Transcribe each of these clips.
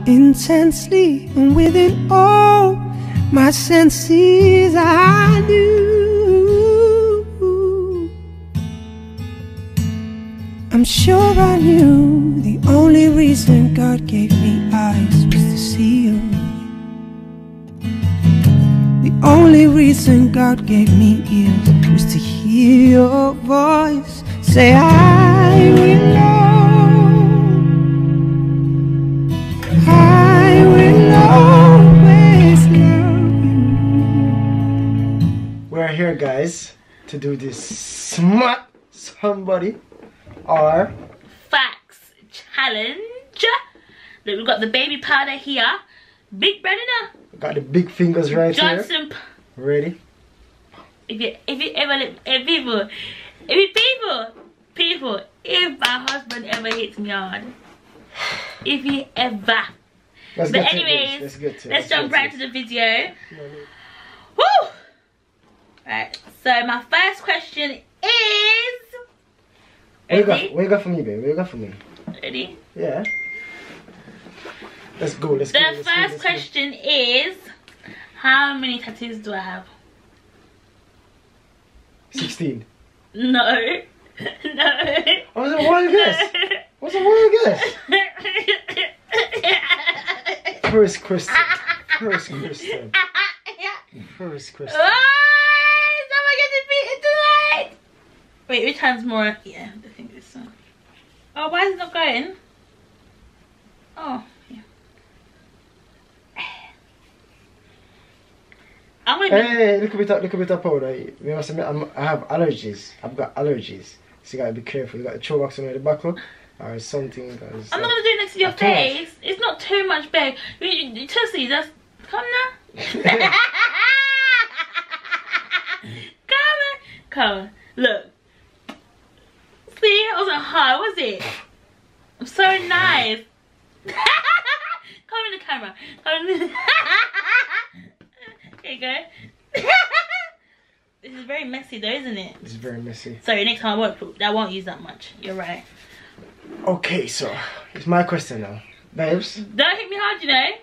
intensely, and within all my senses I knew. I'm sure I knew the only reason God gave me eyes was to see you. The only reason God gave me ears was to hear your voice say, I will always love you. We're here, guys, to do this smack somebody or facts challenge. Look, we've got the baby powder here. Big brother. Got the big fingers right here. Ready? If my husband ever hits me hard, if he ever. But anyways, let's jump right to the video. Woo! Right. So my first question is. What you got for me, babe? What you got for me? Ready? Yeah. Let's go. The first question is, how many tattoos do I have? 16. No. No. What's a wild guess? What's a wild guess? First question. First question. First question. Oh, someone getting beaten tonight. Wait, which hand's more? Yeah, I think this one. Oh, why is it not going? Oh, yeah. Hey, look a bit of powder. I have allergies. I've got allergies. So you gotta be careful. You got the throw box on the buckle or something. I'm not gonna do it next to your face. It's not too much, babe. Toussy, just come now. Come on. Look. See, it wasn't hard, was it? I'm so nice. Come in the camera. There you go. This is very messy though, isn't it? This is very messy. Sorry, next time I won't use that much. You're right. Okay, so it's my question now. Babes. Don't hit me hard, you know.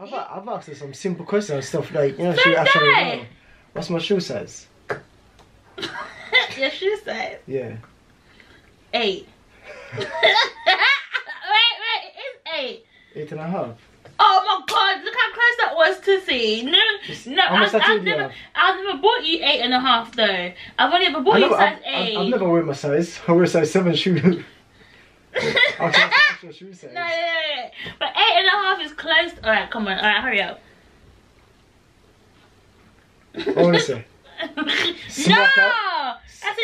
I've asked her some simple questions and stuff like, you know, she actually know. What's my shoe size? Your shoe size? Yeah. 8. Wait, it's 8. 8.5. Oh my god, look how close that was to see. No, I've never bought you 8.5 though. I've only ever bought you size 8. I've never worn my size. I wear size 7 shoe. Actual shoe size. No. But 8.5 is close. Alright, come on. Alright, hurry up. What want to say? No! That's a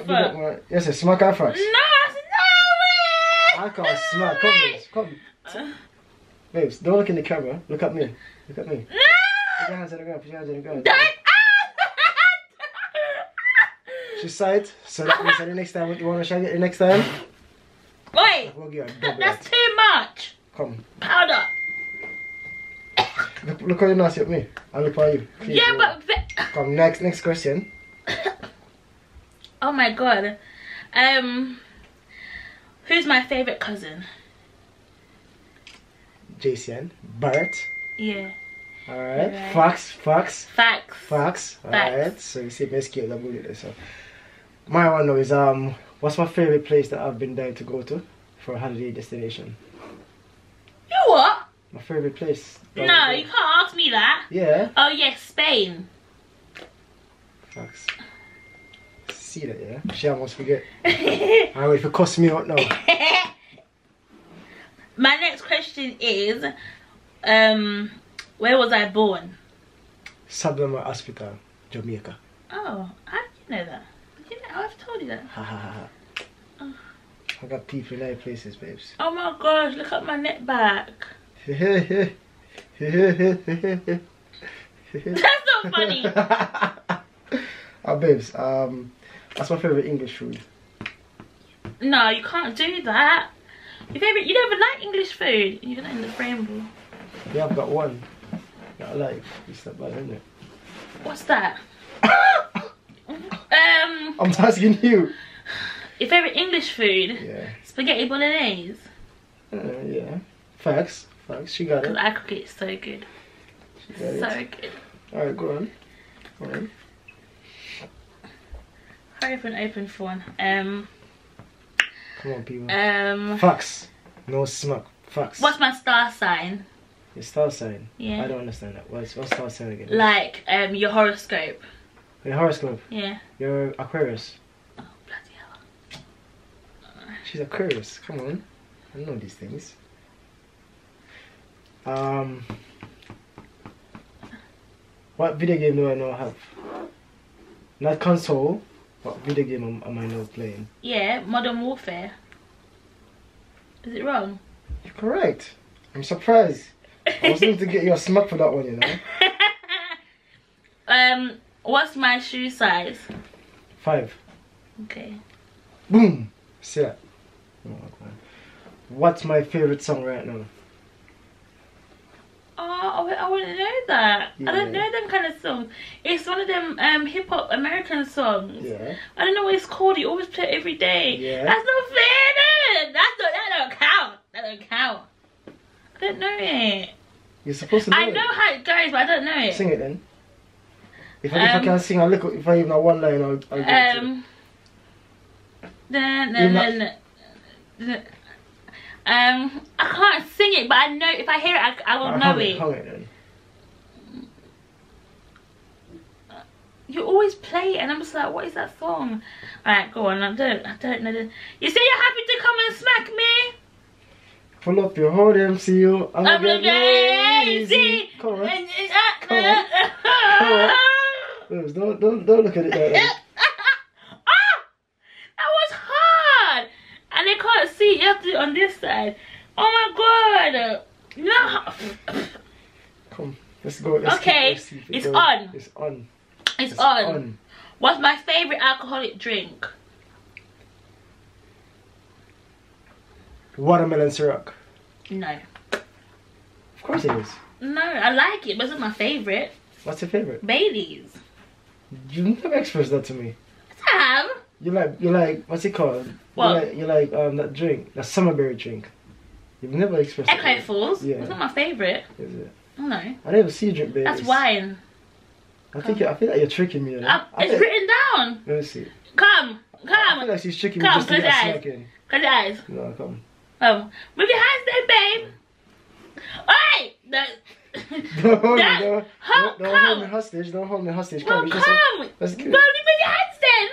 no! Yes, a smack out first. No, that's a no! I can't smack. Come. Babes, don't look in the camera. Look at me. Look at me. No! Put your hands on the ground. Put your hands on the ground. Don't! She's side. So that means that the next time, what you want to shag it the next time? Wait! That's too much. Come. Powder. Look how you're nasty at me. I'll look at you. Please, yeah, but... Come, next question. Oh my god. Who's my favourite cousin? JulszBhh. Bart. Yeah. Alright. Right. Facts. Alright. So you see me escape the bullet. So my one though is what's my favourite place that I've been dying to go to for a holiday destination? You what? My favourite place. No, you can't ask me that. Yeah. Oh yes, Spain. Facts. See that, yeah? She almost forget. Alright, wait for cuss me out now. My next question is, where was I born? Sablama Hospital, Jamaica. Oh, I didn't know that. I've told you that. Ha ha ha. Oh. I got people in other places, babes. Oh my gosh, look at my neck back. That's not funny. Babes, that's my favourite English food. No, you can't do that. Your favourite, you don't even like English food. You're not in the frame. Yeah, I've got one that I like. It's not bad, isn't it? What's that? I'm asking you. Your favourite English food? Yeah. Spaghetti bolognese. Yeah. Facts. She got it. Because I cook it so good. She got so it. good. Alright, go on. Hurry up and open phone. Come on, people. Facts. No smoke. Facts. What's my star sign? Your star sign? Yeah. I don't understand that. What's star sign again? Like, your horoscope. Your horoscope? Yeah. You're Aquarius. Oh, bloody hell. She's Aquarius. Come on. I know these things. What video game do I now have? Not console. What video game am I now playing? Yeah, Modern Warfare. Is it wrong? You're correct. I'm surprised. I was going to get you a smack for that one, you know. What's my shoe size? 5. Okay. Boom. See that? Oh, okay. What's my favorite song right now? Oh, I wouldn't know that. Yeah. I don't know them kind of songs. It's one of them hip hop American songs. Yeah. I don't know what it's called. You always play it every day. Yeah. That's not fair. That don't count. That don't count. I don't know it. You're supposed to know it. I know how it goes, but I don't know it. Sing it then. If I can sing a little, if I even know one line, I'll get it. I can't sing it, but I know if I hear it, I will know it. Hung it then. You always play it, and I'm just like, what is that song? Alright, go on. I don't know. You say you're happy to come and smack me? Pull up your whole MCU. I'm lazy. Come on. Come on. Don't look at it like that. That was hard. And they can't see. You have to do it on this side. Oh my god. No. Come. Let's go. Okay. It's on. It's on. It's on. What's my favorite alcoholic drink? Watermelon syrup. No. Of course it is. No, I like it, but it's not my favorite. What's your favorite? Baileys. You never expressed that to me. I have. You like what's it called? What? You like that drink, that summerberry drink. You've never expressed that. Echo Falls. Yeah. It's not my favorite. Is it? No. I never see you drink Baileys. That's wine. I feel like you're tricking me. It's written down. Let me see. Come. I feel like she's tricking me just to get a smack in. Close your eyes. No, come. Move your hands then, babe. Oi! Don't hold me hostage. Don't hold me hostage. Well, come. Let's go. Well, move your hands then.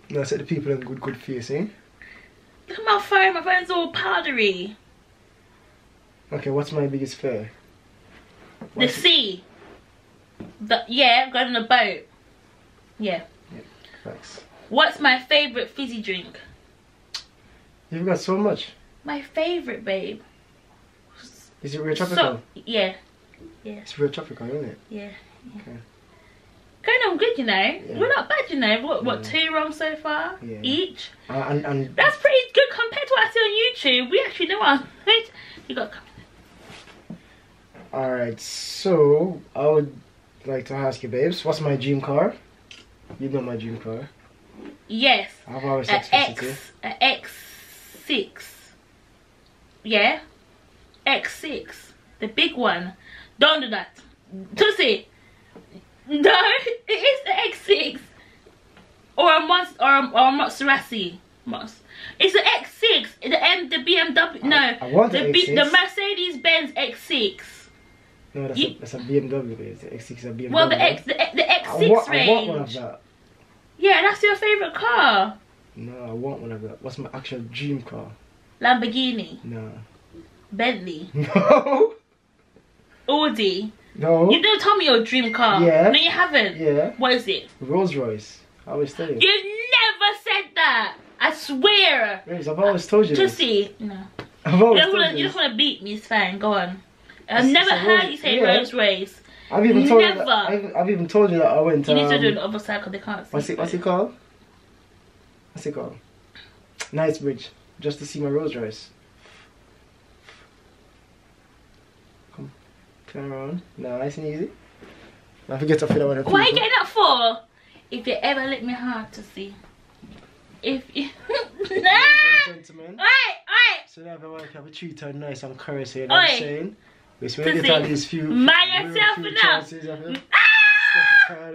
Now set the people in good face, eh? Look at my phone. My phone's all powdery. Okay, what's my biggest fear? The sea. Yeah, going on a boat. Yeah. Thanks. What's my favourite fizzy drink? You've got so much. My favourite, babe. Is it real tropical? Yeah. Yeah. It's real tropical, isn't it? Yeah. Okay. Going on good, you know. Yeah. We're not bad, you know. What 2 wrong so far? Yeah. Each? And that's pretty good compared to what I see on YouTube. We actually know what you got. Alright, so I would like to ask you, babes, what's my dream car? You know my dream car. Yes. I've always expressed it. An X6. Yeah? X6. The big one. Don't do that. Toussy. No, it is the X6. Or a Maserati. It's the X6. The BMW. No. I want the X6. The Mercedes-Benz X6. No, that's a BMW. The X6 is a BMW. Well, the X6 range. I want one of that. Yeah, that's your favourite car. No, I want one of that. What's my actual dream car? Lamborghini. No. Bentley. No. Audi. No. You don't tell me your dream car. Yeah. No, you haven't. Yeah. What is it? Rolls Royce. I always tell you. You never said that. I swear. Babes, I've always told you this. Toussy. No. I've always told you. You just want to beat me. It's fine. Go on. I've never heard you say Rolls Royce. I've even told you that. I've even told you that I went. You need to do the other side because they can't see. What's it called? What's it called? Knightsbridge, just to see my Rolls Royce. Come. Turn around. Nice and easy. Now forget to feel that one. What are you getting that for? If you ever lick me hard to see. If you... Ladies and gentlemen. Oi! So now if I want to have a treat her nice and curse, you know what I'm saying? We still get all these few... Mind yourself for now. You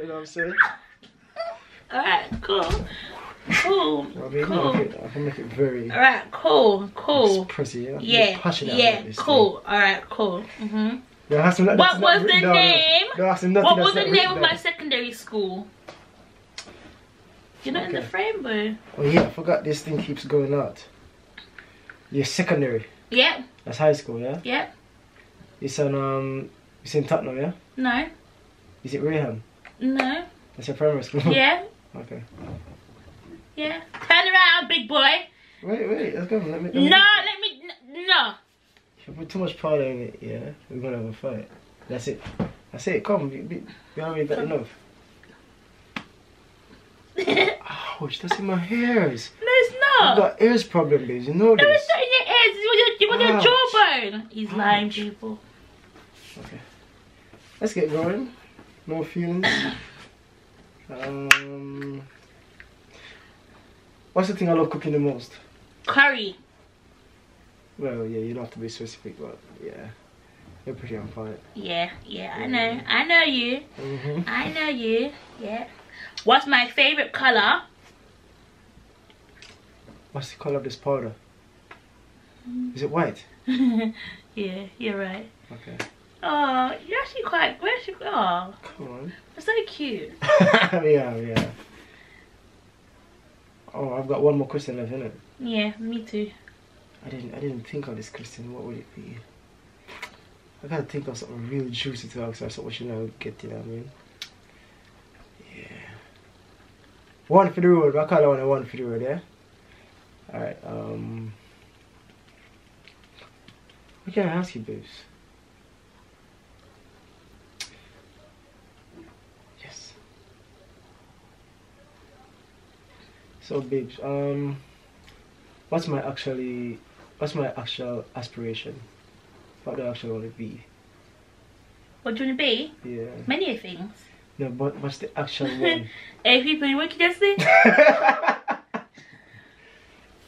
know what I'm saying? Alright, cool. Cool. I mean, cool. I can make it very... Alright, cool. Expressive, yeah? Yeah, cool. Alright, cool. What was the name of my secondary school? You're not in the frame, bro. Oh yeah, I forgot this thing keeps going out. You're secondary. Yeah. That's high school, yeah? Yeah. It's in Tottenham, yeah? No. Is it Rayham? No. That's your primary school? Yeah. Okay. Yeah. Turn around, big boy. Wait, let's go. Let me. No. If you put too much powder in it, yeah, we're gonna have a fight. That's it. Come, we already got enough. Ouch, that's in my hairs. No, it's not. I've got ears problem, babes. You know this. No, it's not in your ears. It's on your jawbone. He's lying, people. Okay. Let's get going. No feelings. What's the thing I love cooking the most? Curry. Well, yeah, you don't have to be specific, but yeah. You're pretty on point. Yeah, I know. I know you. I know you. Yeah. What's my favorite color? What's the color of this powder? Is it white? Yeah, you're right. Okay. Oh, you're actually quite. Oh, come on. That's so cute. Yeah. Oh, I've got one more question left, innit? Yeah, me too. I didn't think of this question. What would it be? I gotta think of something real juicy to ask, or something you know get, you know what I mean? Yeah. One for the road. I call it one for the road, yeah? Alright, what can I ask you, babes? Yes. So, babes, what's my actual aspiration? What do I actually want to be? What do you want to be? Yeah. Many things. No, but what's the actual one? Hey, people, you work just see?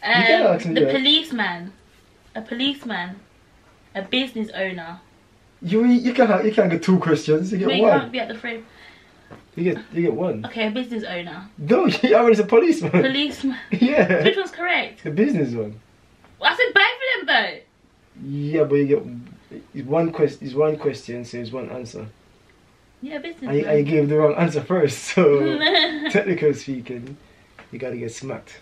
The policeman. A policeman. A business owner. You can't get two questions. You get one. You can't be at the frame. You get one. Okay, a business owner. No, I already said policeman. Policeman. Yeah. Which one's correct? The business one. Well, I said both of them though. Yeah, but you get one question, so it's one answer. Yeah, business. I gave the wrong answer first, so technically speaking, you gotta get smacked.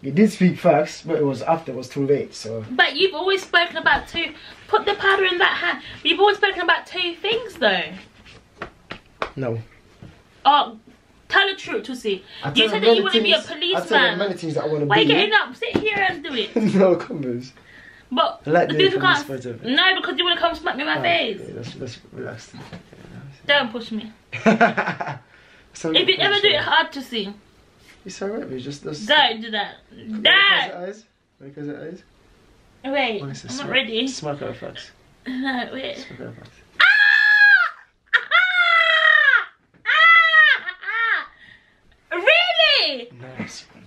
You did speak facts, but it was too late, so. But you've always spoken about two. Put the powder in that hand. You've always spoken about two things, though. No. Oh, tell the truth, Toussy. You said that you want to be a policeman. I tell you many things that I want to be. Why are you getting up? Sit here and do it. No, come on. But I like the people can't. No, because you want to come smack me in my face. Yeah, let's relax. Don't push me. If you ever do it hard to see. It's alright, we just don't do that. Don't! Because it eyes. Wait, I'm not ready. Smack out facts. No, wait. Smack out facts. Really? Nice one.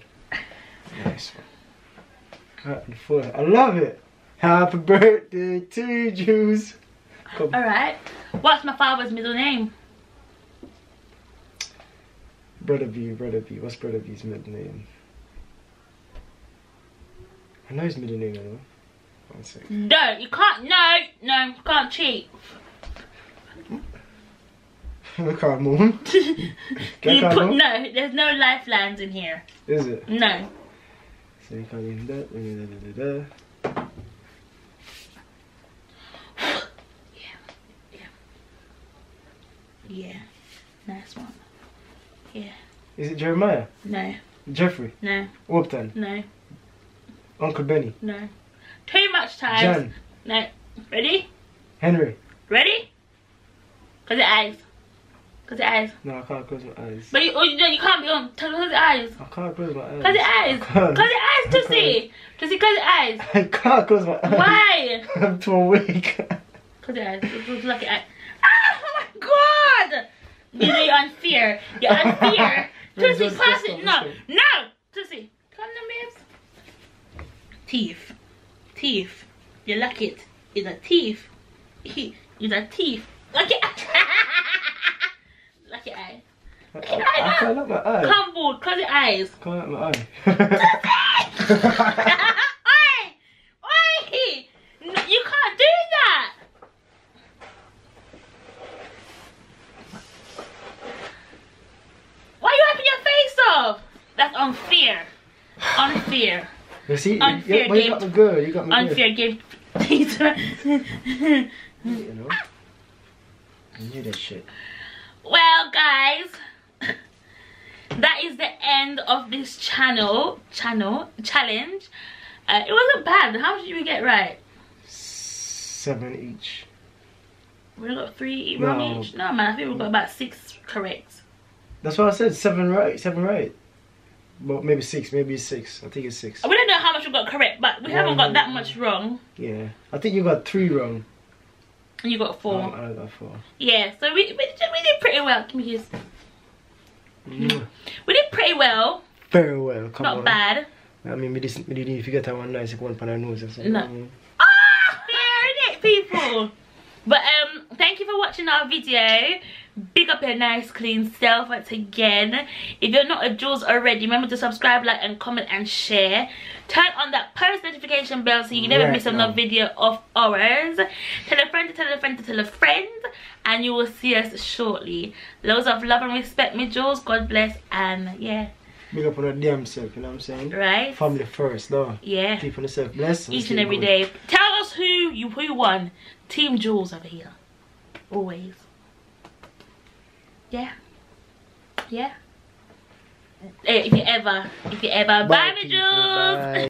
I love it. Happy birthday to you, Julsz. Alright. What's my father's middle name? Brother B. What's Brother B's middle name? I know his middle name, I know. 1 second. No, you can't. No, you can't cheat. I can't move. No, there's no lifelines in here. Is it? No. So you can't even do that. Yeah. Nice one. Yeah. Is it Jeremiah? No. Jeffrey? No. Upton? No. Uncle Benny? No. Too much time. John? No. Ready? Henry? Ready? Close your eyes. Close your eyes. No, I can't close my eyes. But you can't be on. Close your eyes. I can't close my eyes. Close your eyes. Close your eyes, Toussy. Toussy, close your eyes. I can't close my eyes. Why? I'm too awake. Close your eyes. Look at. Oh my god! You're unfair. You're unfair. Toussy, pass it. No. Toussy, come on, babes. Teeth. You like it. It's a teeth. It's a teeth. Look at. Look at eye. I can't look my eye. Come on, close your eyes. Can't look my eye. Oi! No, you can't do that. Why are you wiping your face off? That's unfair. Unfair. You see, unfair you got me good. You got me unfair good. Unfair game. You know? I knew that shit. Well, guys, that is the end of this challenge. It wasn't bad. How much did we get right? 7 each. We got 3 wrong each. No, man, I think we got about 6 correct. That's what I said. 7 right. 7 right. Well, maybe 6. Maybe it's 6. I think it's 6. We don't know how much we got correct, but we haven't got that much wrong. Yeah, I think you got 3 wrong. And you got 4. I got 4. Yeah, so we did pretty well. Give me his. We did pretty well. Very well. Come on. Not bad. I mean, we didn't forget that one nice one for our nose or something. No. Yeah, innit, people? But thank you for watching our video. Big up your nice clean self once again. If you're not a Julsz already, remember to subscribe, like and comment and share. Turn on that post notification bell so you never miss another video of ours. Tell a friend to tell a friend to tell a friend, and you will see us shortly. Loads of love and respect, MiJulsz. God bless, and yeah. Big up on the damn self, you know what I'm saying? Right. Family first, though. Yeah. Keep on yourself blessed. Each and every day. Tell us who won. Team Julsz over here. Always. Yeah. Yeah. If you ever. Bye, MiJulsz.